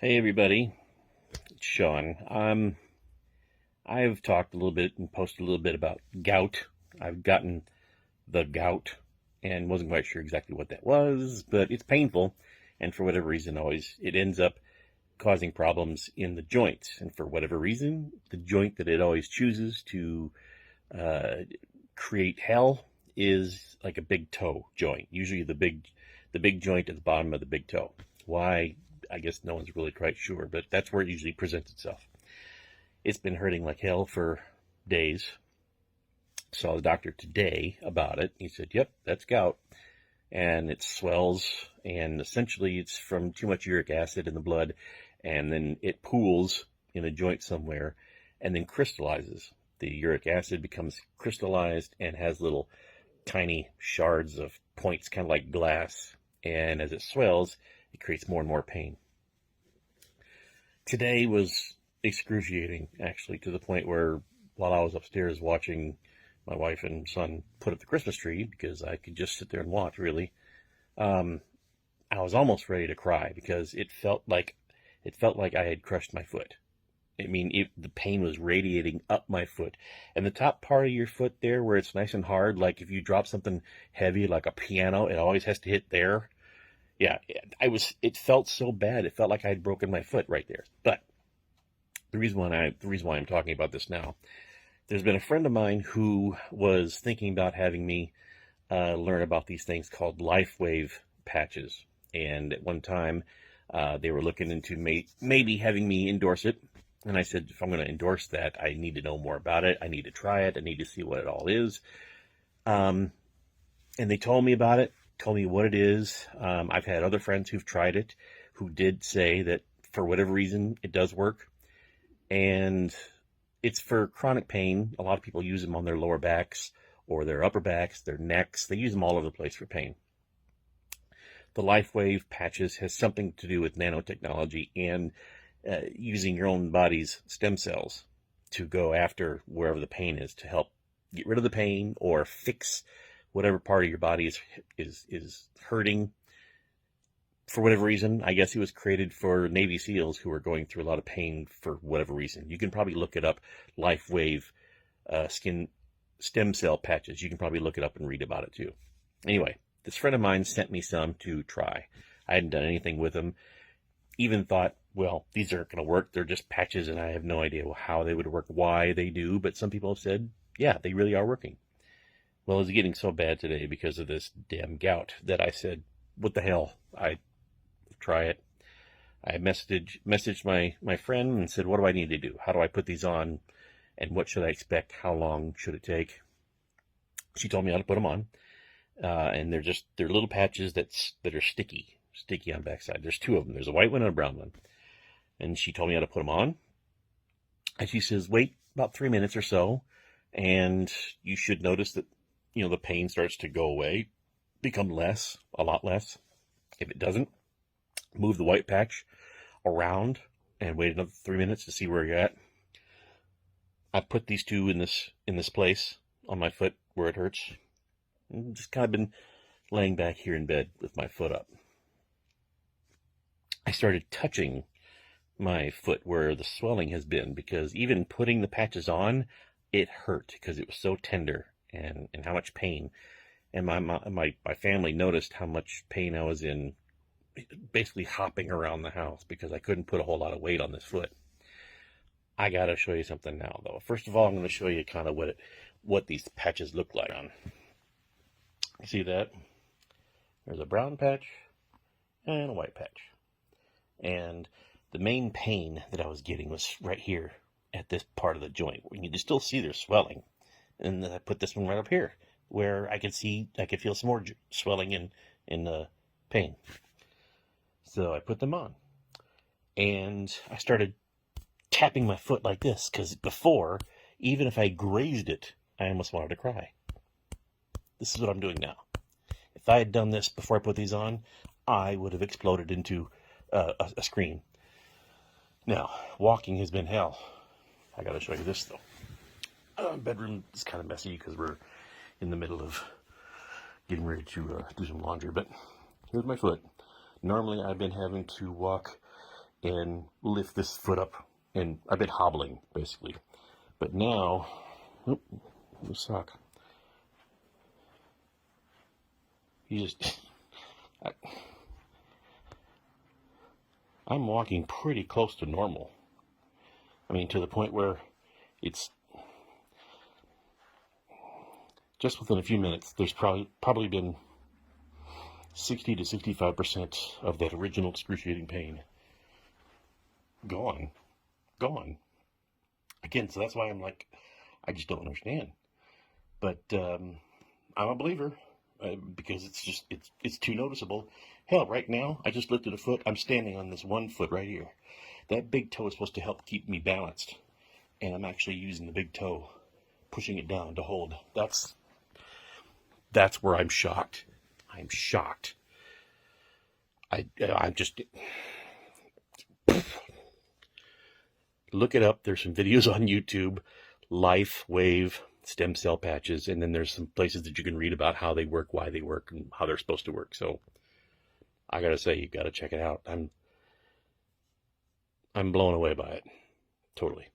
Hey everybody, it's Sean. I've talked a little bit and posted a little bit about gout. I've gotten the gout and wasn't quite sure exactly what that was, but it's painful, and for whatever reason, always it ends up causing problems in the joints. And for whatever reason, the joint that it always chooses to uh, create hell is like a big toe joint. Usually the big joint at the bottom of the big toe. Why? I guess no one's really quite sure, but that's where it usually presents itself. It's been hurting like hell for days. Saw the doctor today about it. He said, "Yep, that's gout." And it swells, and essentially it's from too much uric acid in the blood, and then it pools in a joint somewhere and then crystallizes. The uric acid becomes crystallized and has little tiny shards of points, kind of like glass. And as it swells, it creates more and more pain. Today was excruciating, actually, to the point where while I was upstairs watching my wife and son put up the Christmas tree, because I could just sit there and watch, really, um, I was almost ready to cry because it felt like I had crushed my foot. I mean, the pain was radiating up my foot, and the top part of your foot there, where it's nice and hard, like if you drop something heavy, like a piano, it always has to hit there. Yeah, it felt so bad. It felt like I had broken my foot right there. But the reason why I'm talking about this now, there's been a friend of mine who was thinking about having me learn about these things called Lifewave patches. And at one time, they were looking into maybe having me endorse it. And I said, if I'm going to endorse that, I need to know more about it. I need to try it. I need to see what it all is. Um, and they told me about it, told me what it is. I've had other friends who've tried it, who did say that for whatever reason, it does work. And it's for chronic pain. A lot of people use them on their lower backs or their upper backs, their necks. They use them all over the place for pain. The LifeWave patches has something to do with nanotechnology and using your own body's stem cells to go after wherever the pain is to help get rid of the pain or fix whatever part of your body is hurting. For whatever reason, I guess it was created for Navy SEALs who are going through a lot of pain for whatever reason. You can probably look it up, LifeWave skin stem cell patches. You can probably look it up and read about it too. Anyway, this friend of mine sent me some to try. I hadn't done anything with them. Even thought, well, these aren't going to work. They're just patches, and I have no idea how they would work, why they do. But some people have said, yeah, they really are working. Well, it's getting so bad today because of this damn gout that I said, what the hell? I try it. I messaged my friend and said, what do I need to do? How do I put these on? And what should I expect? How long should it take? She told me how to put them on. And they're little patches that are sticky on the backside. There's two of them. There's a white one and a brown one. And she told me how to put them on. And she says, wait about 3 minutes or so, and you should notice that, the pain starts to go away, become less, a lot less. If it doesn't, move the white patch around and wait another 3 minutes to see where you're at. I put these two in this place on my foot where it hurts. And just kind of been laying back here in bed with my foot up. I started touching my foot where the swelling has been, because even putting the patches on, it hurt because it was so tender and how much pain. And my family noticed how much pain I was in, basically hopping around the house because I couldn't put a whole lot of weight on this foot. I gotta show you something now, though. First of all, I'm going to show you kind of what these patches look like. You see that? There's a brown patch and a white patch. And the main pain that I was getting was right here at this part of the joint. You can still see there's swelling. And then I put this one right up here where I could feel some more swelling in the pain. So I put them on. And I started tapping my foot like this, because before, even if I grazed it, I almost wanted to cry. This is what I'm doing now. If I had done this before I put these on, I would have exploded into a scream. Now, walking has been hell. I gotta show you this, though. Bedroom is kind of messy because we're in the middle of getting ready to do some laundry, but here's my foot. Normally, I've been having to walk and lift this foot up, and I've been hobbling basically. But now, oh, the sock. You just, I'm walking pretty close to normal. I mean, to the point where it's just within a few minutes, there's probably been 60 to 65% of that original excruciating pain gone. Again, so that's why I'm like, I just don't understand. But I'm a believer because it's too noticeable. Hell, right now, I just lifted a foot. I'm standing on this one foot right here. That big toe is supposed to help keep me balanced. And I'm actually using the big toe, pushing it down to hold. That's where I'm shocked. I'm shocked. I'm just... Look it up. There's some videos on YouTube. Lifewave stem cell patches. And then there's some places that you can read about how they work, why they work, and how they're supposed to work. So I gotta say, you gotta check it out. I'm blown away by it. Totally.